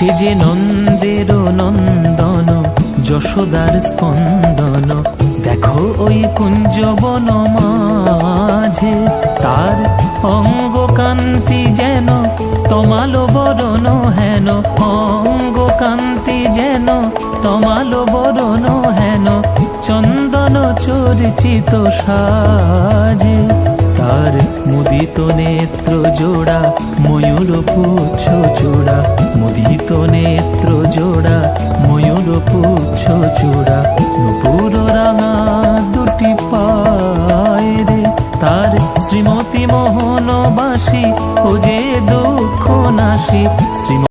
সে যে নন্দের নন্দন, যশোদার স্পন্দন। দেখো ওই কুঞ্জবন মাঝে, তার অঙ্গ কান্তি যেন তমালো বরণ হেন, অঙ্গ কান্তি যেন তমালো বরণ হেন, চন্দন চর্চিত সাজে। তার মুদিত নেত্র জোড়া, ময়ূর পুচ্ছ চূড়া, মুদিত নেত্র জোড়া, ময়ূর পুচ্ছ চূড়া। নুপুর রাঙা দুটি পায় রে, তার শ্রীমতী মোহনবাসী ও যে দুঃখ নাশী।